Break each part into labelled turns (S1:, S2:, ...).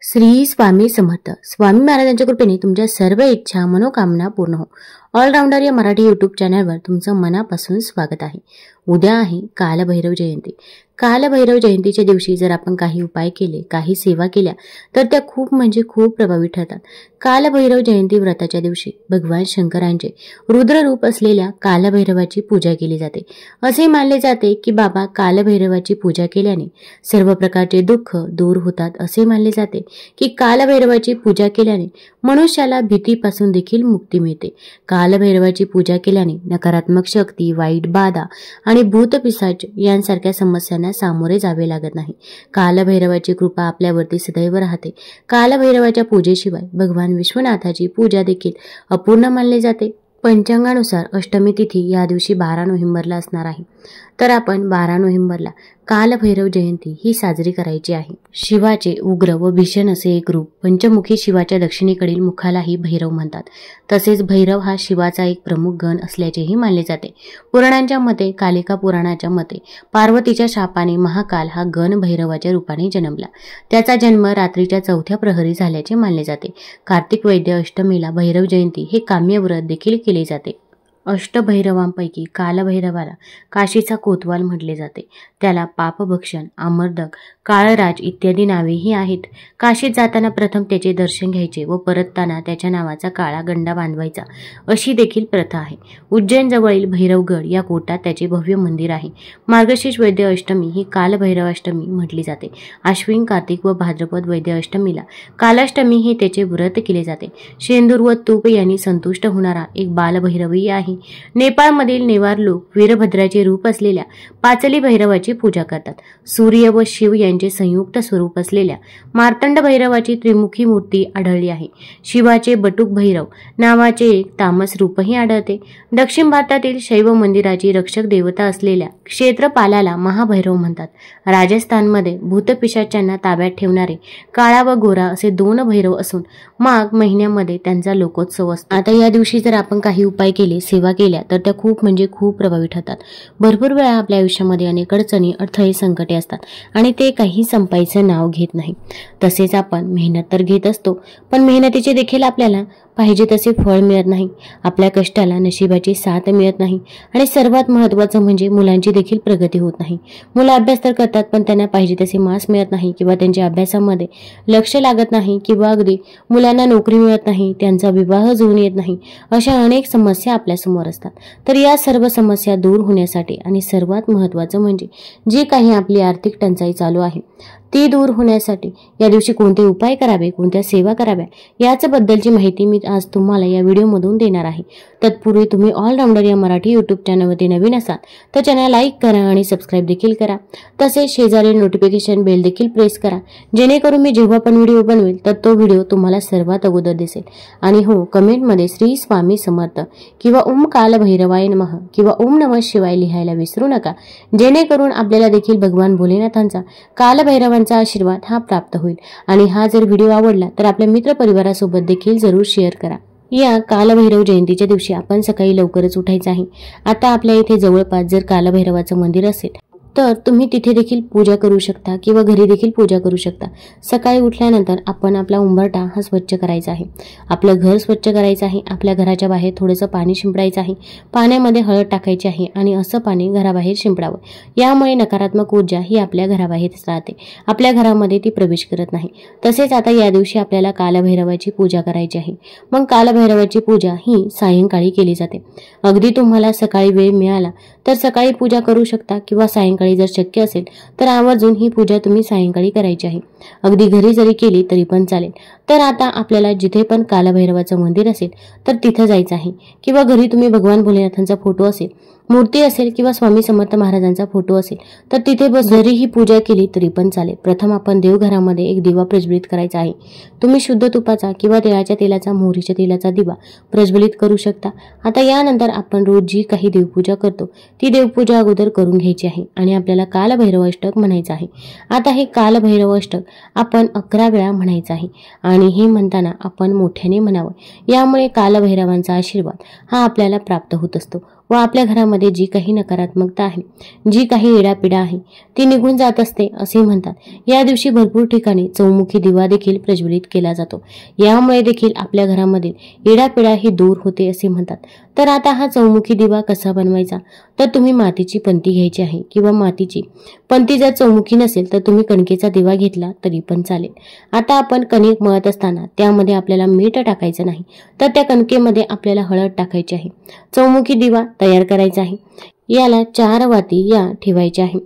S1: श्री स्वामी समर्थ. स्वामी महाराजांच्या कृपेने तुमच्या सर्व इच्छा मनोकामना पूर्ण हो. ऑलराऊंडर या मराठी यूट्यूब चॅनलवर तुमचं मनापासून स्वागत आहे. उद्या आहे कालभैरव जयंती. कालभैरव जयंतीच्या दिवशी जर आपण काही उपाय केले, काही सेवा केल्या तर त्या खूप म्हणजे खूप प्रभावी ठरतात. कालभैरव जयंती व्रताच्या दिवशी भगवान शंकरांचे रुद्र रूप असलेल्या कालभैरवाची पूजा केली जाते. असे मानले जाते की बाबा कालभैरवाची पूजा केल्याने सर्व प्रकारचे दुःख दूर होतात. असे मानले जाते की कालभैरवाची पूजा केल्याने मनुष्याला भीतीपासून देखील मुक्ती मिळते. कालभैरवाची पूजा केल्याने नकारात्मक शक्ती, वाईट बाधा आणि भूतपिशाच यांसारख्या समस्यांना सामोरे जावे लागत नाही. कालभैरवाची कृपा आपल्यावरती सदैव राहते. कालभैरवाच्या पूजेशिवाय भगवान विश्वनाथाची पूजा देखील अपूर्ण मानली जाते. पंचांगानुसार अष्टमी तिथी या दिवशी 12 नोव्हेंबरला असणार आहे. तर आपण 12 नोव्हेंबरला कालभैरव जयंती ही साजरी करायची आहे. शिवाचे उग्र व भीषण असे एक रूप, पंचमुखी शिवाच्या दक्षिणेकडील मुखालाही भैरव म्हणतात. तसेच भैरव हा शिवाचा एक प्रमुख गण असल्याचेही मानले जाते. पुराणांच्या मते, कालिका पुराणाच्या मते पार्वतीच्या शापाने महाकाल हा गण भैरवाच्या रूपाने जन्मला. त्याचा जन्म रात्रीच्या 4थ्या प्रहरी झाल्याचे मानले जाते. कार्तिक वैद्य अष्टमीला भैरव जयंती हे काम्य व्रत देखील केले जाते. अष्टभैरवांपैकी कालभैरवाला काशीचा कोतवाल म्हटले जाते. त्याला पापभक्षण, आमर्दक, काळराज इत्यादी नावेही आहेत. काशीत जाताना प्रथम त्याचे दर्शन घ्यायचे व परतताना त्याच्या नावाचा काळा गंडा बांधवायचा अशी देखील प्रथा आहे. उज्जैन जवळील भैरवगड या कोटात त्याचे भव्य मंदिर आहे. मार्गशीर्ष वैद्य अष्टमी ही कालभैरवाष्टमी म्हटली जाते. आश्विन, कार्तिक व भाद्रपद वैद्य अष्टमीला कालाष्टमी हे त्याचे व्रत केले जाते. शेंदूर व तूप यांनी संतुष्ट होणारा एक बालभैरवही आहे. नेपाळमधील नेवार लोक वीरभद्राचे रूप असलेल्या पाचली भैरवाची पूजा करतात. सूर्य व शिव यांचे संयुक्त स्वरूप असलेल्या मार्तंड भैरवाची त्रिमुखी मूर्ती आढळली आहे. शिवाचे बटुक भैरव नावाचे एक तामस रूपही आढळते. दक्षिण भारतातील शैव मंदिराची रक्षक देवता असलेल्या क्षेत्रपालाला महाभैरव म्हणतात. राजस्थानमध्ये भूतपिशाच्यांना ताब्यात ठेवणारे काळा व गोरा असे 2 भैरव असून माघ महिन्यामध्ये त्यांचा लोकोत्सव असतो. आता या दिवशी जर आपण काही उपाय केले, सेवा केल्या तर त्या खूप म्हणजे खूप प्रभावी ठरतात. भरपूर वेळा आपल्या आयुष्यामध्ये अनेक अडचणी, अडथळे, संकटे असतात आणि ते काही संपायचं नाव घेत नाही. तसेच आपण मेहनत तर घेत असतो, पण मेहनतीचे देखील आपल्याला पाहिजे तसे फळ मिळत नाही. आपल्या कष्टाला नशिबाची साथ मिळत नाही आणि सर्वात महत्त्वाचं म्हणजे मुलांची देखील प्रगती होत नाही. मुलं अभ्यास तर करतात पण त्यांना पाहिजे तसे मार्क्स मिळत नाही किंवा त्यांच्या अभ्यासामध्ये लक्ष लागत नाही किंवा अगदी मुलांना नोकरी मिळत नाही, त्यांचा विवाह जुळून येत नाही. अशा अनेक समस्या आपल्यासमोर असतात. तर या सर्व समस्या दूर होण्यासाठी आणि सर्वात महत्त्वाचं म्हणजे जे काही आपली आर्थिक टंचाई चालू आहे ती दूर होण्यासाठी या दिवशी कोणते उपाय करावे, कोणत्या सेवा कराव्या याच्याबद्दलची माहिती मी आज तुम्हाला या व्हिडिओमधून देणार आहे. तत्पूर्वी तुम्ही ऑलराऊंडर या मराठी यूट्यूब चॅनलवरती नवीन असाल तर चॅनल लाईक करा आणि सबस्क्राईब देखील करा. तसेच शेजारील नोटिफिकेशन बेल देखील प्रेस करा, जेणेकरून मी जेव्हा पण व्हिडिओ बनवेल तर तो व्हिडिओ तुम्हाला सर्वात अगोदर दिसेल. आणि हो, कमेंटमध्ये श्री स्वामी समर्थ किंवा ओम कालभैरवाय नमः किंवा ओम नमः शिवाय लिहायला विसरू नका, जेणेकरून आपल्याला देखील भगवान भोलेनाथांचा कालभैरवांचा आशीर्वाद हा प्राप्त होईल. आणि हा जर व्हिडिओ आवडला तर आपल्या मित्रपरिवारासोबत देखील जरूर शेअर करा. या कालभैरव जयंतीच्या दिवशी आपण सकाळी लवकरच उठायचं आहे. आता आपल्या इथे जवळपास जर कालभैरवाचं मंदिर असेल तर तुम्ही तिथे देखील पूजा करू शकता किंवा घरी देखील पूजा करू शकता. सकाळी उठल्यानंतर आपण आपला उंबरठा हा स्वच्छ करायचा आहे. आपलं घर स्वच्छ करायचं आहे. आपल्या घराच्या बाहेर थोडंसं पाणी शिंपडायचं आहे. पाण्यामध्ये हळद टाकायची आहे आणि असं पाणी घराबाहेर शिंपडावं. यामुळे नकारात्मक ऊर्जा ही आपल्या घराबाहेरच राहते, आपल्या घरामध्ये ती प्रवेश करत नाही. तसेच आता या दिवशी आपल्याला कालभैरवाची पूजा करायची आहे. मग कालभैरवाची पूजा ही सायंकाळी केली जाते. अगदी तुम्हाला सकाळी वेळ मिळाला तर सकाळी पूजा करू शकता किंवा सायंकाळी जर शक्य असेल तर आवर्जून ही पूजा तुम्ही सायंकाळी करायची आहे. अगदी घरी जरी केली तरी पण चालेल. तर आता आपल्याला जिथे पण कालभैरवाचं मंदिर असेल तर तिथं जायचं आहे किंवा घरी तुम्ही भगवान भोलेनाथांचा फोटो असेल, मूर्ती असेल किंवा स्वामी समर्थ महाराजांचा फोटो असेल तर तिथे बस जरी ही पूजा केली तरी पण चालेल. प्रथम आपण देवघरामध्ये एक दिवा प्रज्वलित करायचा आहे. तुम्ही शुद्ध तुपाचा किंवा तिळाच्या तेलाचा, मोहरीच्या तेलाचा दिवा प्रज्वलित करू शकता. आता यानंतर आपण रोज जी काही देवपूजा करतो ती देवपूजा अगोदर करून घ्यायची आहे आणि आपल्याला कालभैरव अष्टक म्हणायचं आहे. आता हे कालभैरव अष्टक आपण 11 वेळा म्हणायचं आहे आणि हे म्हणताना आपण मोठ्याने म्हणावं. यामुळे कालभैरवांचा आशीर्वाद हा आपल्याला प्राप्त होत असतो. व आपल्या घरामध्ये जी काही नकारात्मकता आहे, जी काही येडापिडा आहे ती निघून जात असते असे म्हणतात. या दिवशी भरपूर ठिकाणी चौमुखी दिवा देखील प्रज्वलित केला जातो. यामुळे देखील आपल्या घरामधील येडापिडा ही दूर होते असे म्हणतात. तर आता हा चौमुखी दिवा कसा बनवायचा, तर तुम्ही मातीची पंती घ्यायची आहे किंवा मातीची पंती जर चौमुखी नसेल तर तुम्ही कणकेचा दिवा घेतला तरी पण चालेल. आता आपण कणिक मळत असताना त्यामध्ये आपल्याला मीठ टाकायचं नाही, तर त्या कणकेमध्ये आपल्याला हळद टाकायची आहे. चौमुखी दिवा तयार करायचा आहे. याला 4 वाती या ठेवायच्या आहे.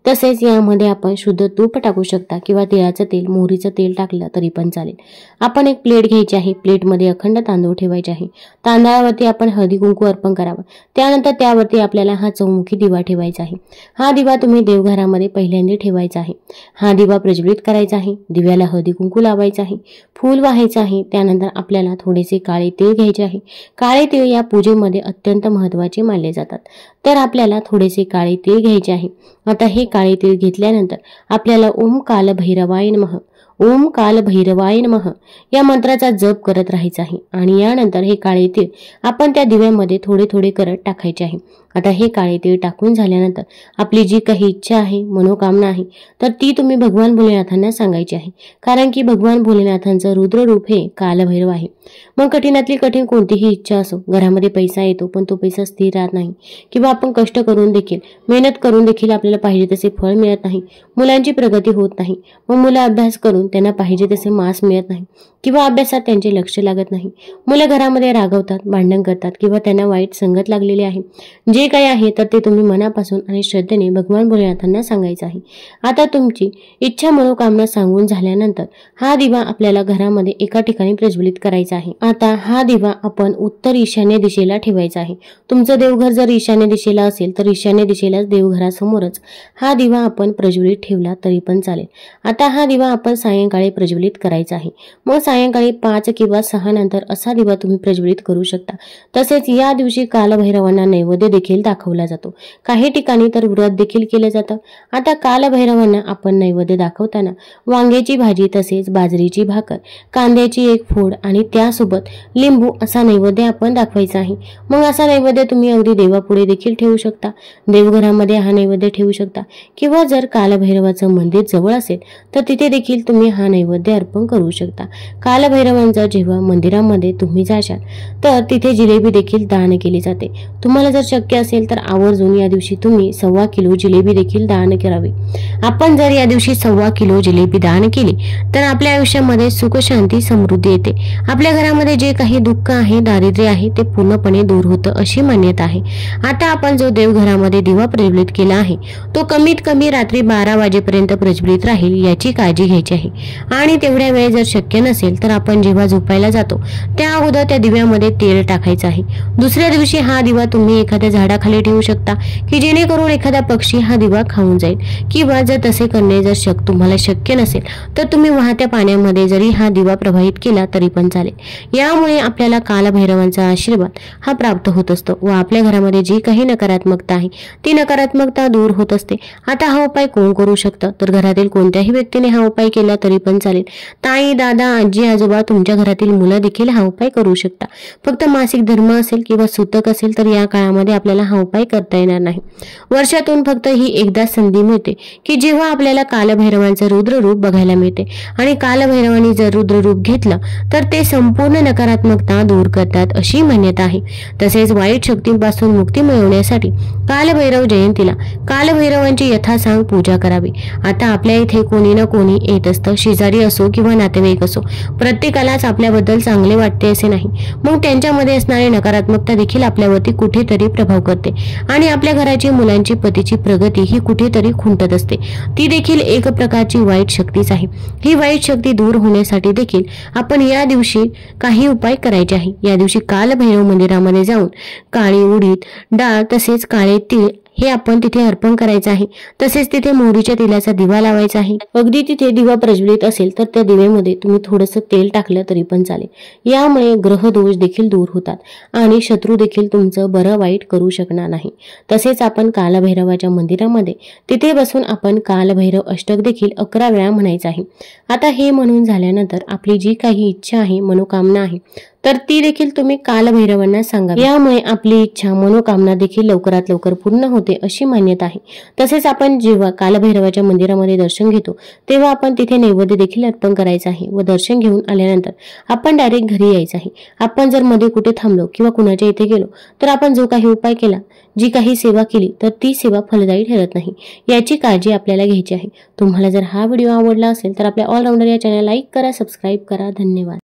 S1: तसेच यामध्ये आपण शुद्ध तूप टाकू शकता किंवा तिळाचं तेल, मोहरीचं तेल टाकलं तरी पण चालेल. आपण एक प्लेट घ्यायची आहे. प्लेटमध्ये अखंड तांदूळ ठेवायचे आहे. तांदळावरती आपण हळदी कुंकू अर्पण करावं. त्यानंतर त्यावरती आपल्याला हा चौमुखी दिवा ठेवायचा आहे. हा दिवा तुम्ही देवघरामध्ये पहिल्यांदा ठेवायचा आहे. हा दिवा प्रज्वलित करायचा आहे. दिव्याला हळदी कुंकू लावायचं आहे, फूल वाहायचं आहे. त्यानंतर आपल्याला थोडेसे काळे तीळ घ्यायचे आहे. काळे तीळ या पूजेमध्ये अत्यंत महत्त्वाचे मानले जातात. तर आपल्याला थोडेसे काळे तीळ घ्यायचे आहे. आता हे काळे तीळ घेतल्यानंतर आपल्याला ओम काल भैरवाय नमः, ओम काल भैरवाय नमः या मंत्राचा जप करत राहायचा आहे. आणि यानंतर हे काळे तीळ आपण त्या दिव्यामध्ये थोडे थोडे करत टाकायचे आहे. आता हे काळे तीळ टाकून झाल्यानंतर आपली जी काही इच्छा आहे, मनोकामना आहे, तर ती तुम्ही भगवान भोलेनाथांना सांगायची आहे. कारण की भगवान भोलेनाथांचं रुद्र रूप हे कालभैरव आहे. मग कठीणातली कठीण कोणतीही इच्छा असो, घरामध्ये पैसा येतो पण तो पैसा स्थिर राहत नाही, किंवा आपण कष्ट करून देखील, मेहनत करून देखील आपल्याला पाहिजे तसे फळ मिळत नाही, मुलांची प्रगती होत नाही, मग मुलं अभ्यास करून त्यांना पाहिजे तसे मार्क्स मिळत नाही, किंवा अभ्यासात त्यांचे लक्ष लागत नाही, मुलं घरामध्ये रागवतात, भांडण करतात, किंवा त्यांना वाईट संगत लागलेली आहे, जे काही आहे तर ते तुम्ही मनापासून आणि श्रद्धेने भगवान भोलेनाथांना सांगायचं आहे. आता तुमची इच्छा मनोकामना सांगून झाल्यानंतर हा दिवा आपल्याला घरामध्ये एका ठिकाणी प्रज्वलित करायचा आहे. आता हा दिवा आपण उत्तर ईशान्य दिशेला ठेवायचा आहे. तुमचं देवघर जर ईशान्य दिशेला असेल तर ईशान्य दिशेलाच देवघरासमोरच हा दिवा आपण प्रज्वलित ठेवला तरी पण चालेल. आता हा दिवा आपण सायंकाळी प्रज्वलित करायचा आहे. मग सायंकाळी 5 किंवा 6 नंतर असा दिवा तुम्ही प्रज्वलित करू शकता. तसेच या दिवशी कालभैरवांना नैवेद्य देखील दाखवला जातो. काही ठिकाणी तर व्रत देखील केलं जातं. आता कालभैरवांना आपण नैवेद्य दाखवताना वांग्याची भाजी, तसेच बाजरीची भाकर, कांद्याची एक फोड आणि त्यासोबत लिंबू असा नैवेद्य आपण दाखवायचा आहे. मग असा नैवेद्य तुम्ही अगदी देवापुढे देखील ठेवू शकता, देवघरामध्ये हा नैवेद्य ठेवू शकता, किंवा जर कालभैरवाचं मंदिर जवळ असेल तर तिथे देखील तुम्ही हा नैवेद्य अर्पण करू शकता. कालभैरवांचा जेव्हा मंदिरामध्ये तुम्ही जाशाल तर तिथे जिलेबी देखील दान केली जाते. तुम्हाला जर शक्य असेल तर आवर्जून या दिवशी तुम्ही 1.25 किलो जिलेबी देखील दान करावी. आपण जर या दिवशी 1.25 किलो जिलेबी दान केली तर आपल्या आयुष्यामध्ये सुख, शांती, समृद्धी येते. आपल्या घरामध्ये जे काही दुःख आहे, दारिद्र्य आहे ते पूर्णपणे दूर होतं अशी मान्यता आहे. आता आपण जो देवघरामध्ये दिवा प्रज्वलित केला आहे तो कमीत कमी रात्री 12 वाजेपर्यंत प्रज्वलित राहील याची काळजी घ्यायची आहे. आणि तेवढ्या वेळ जर शक्य नसेल तर आपण जेव्हा झोपायला जातो त्या अगोदर त्या दिव्यामध्ये तेल टाकायचं आहे. दुसऱ्या दिवशी हा दिवा तुम्ही एखाद्या झाडाखाली ठेवू शकता की जेणेकरून एखादा पक्षी हा दिवा खाऊन जाईल, किंवा जर तसे करणे जर तुम्हाला शक्य नसेल तर तुम्ही वाहत्या पाण्यामध्ये जरी हा दिवा प्रवाहित केला तरी पण चालेल. यामुळे आपल्याला कालभैरवांचा आशीर्वाद हा प्राप्त होत असतो व आपल्या घरामध्ये जी काही नकारात्मकता आहे ती नकारात्मकता दूर होत असते. आता हा उपाय कोण करू शकतं, तर घरातील कोणत्याही व्यक्तीने हा उपाय केला तरी पण चालेल. ताई, दादा, आजी, आजोबा, तुमच्या घरातील मुलं देखील हा उपाय करू शकता. फक्त मासिक धर्म असेल किंवा सुतक असेल तर या काळामध्ये आपल्याला हा उपाय करता येणार नाही. वर्षातून फक्त ही एकदा संधी मिळते की जेव्हा आपल्याला कालभैरवांचं रुद्र रूप बघायला मिळते, आणि कालभैरवांनी जर रुद्र रूप घेतलं तर ते संपूर्ण नकारात्मकता दूर करतात अशी मान्यता आहे. तसेच वाईट शक्तींपासून मुक्ती मिळवण्यासाठी कालभैरव जयंतीला कालभैरवांची यथासांग पूजा करावी. आता आपल्या इथे कोणी ना कोणी येत असतं, शेजारी असो किंवा नातेवाईक असो, प्रत्येकालाच आपल्याबद्दल चांगले वाटते असे नाही. मग त्यांच्यामध्ये असणारी नकारात्मकता देखील आपल्यावरती कुठेतरी प्रभाव करते आणि आपल्या घराची, मुलांची, पतीची प्रगती ही कुठेतरी खुंटत असते. ती देखील एक प्रकारची वाईट शक्तीच आहे. ही वाईट शक्ती दूर होण्यासाठी देखील आपण या दिवशी काही उपाय करायचे आहे. या दिवशी कालभैरव मंदिरामध्ये जाऊन काळी उडीद डाळ तसेच काळे तीळ हे आपण तिथे अर्पण करायचं आहे. तसेच तिथे मोहरीच्या तेलाचा दिवा लावायचा आहे. अगदी तिथे दिवा प्रज्वलित असेल तर त्या दिव्यामध्ये तुम्ही थोडंसं तेल टाकलं तरी पण चालेल. यामुळे ग्रह दोष देखील दूर होतात आणि शत्रू देखील तुमचं बरं वाईट करू शकणार नाही. तसेच आपण कालभैरवाच्या मंदिरामध्ये तिथे बसून आपण कालभैरव अष्टक देखील 11 वेळा म्हणायचं आहे. आता हे म्हणून झाल्यानंतर आपली जी काही इच्छा आहे, मनोकामना आहे तर ती देखील तुम्ही कालभैरवांना सांगा। यामुळे आपली इच्छा मनोकामना देखील लवकरात लवकर पूर्ण होते अशी मान्यता आहे। तसेच आपण जेव्हा कालभैरवाच्या मंदिरामध्ये दर्शन घेतो तेव्हा आपण तिथे नैवेद्य देखील अर्पण करायचं आहे व दर्शन घेऊन आल्यानंतर आपण डायरेक्ट घरी यायचं आहे। आपण जर मध्ये कुठे थांबलो किंवा कुणाच्या इथे गेलो तर आपण जो काही उपाय केला, जी काही सेवा केली तर ती सेवा फलदायी ठरत नाही, याची काळजी आपल्याला घ्यायची आहे। तुम्हाला जर हा व्हिडिओ आवडला असेल तर आपल्या ऑलराऊंडर या चॅनल लाईक करा, सबस्क्राईब करा। धन्यवाद।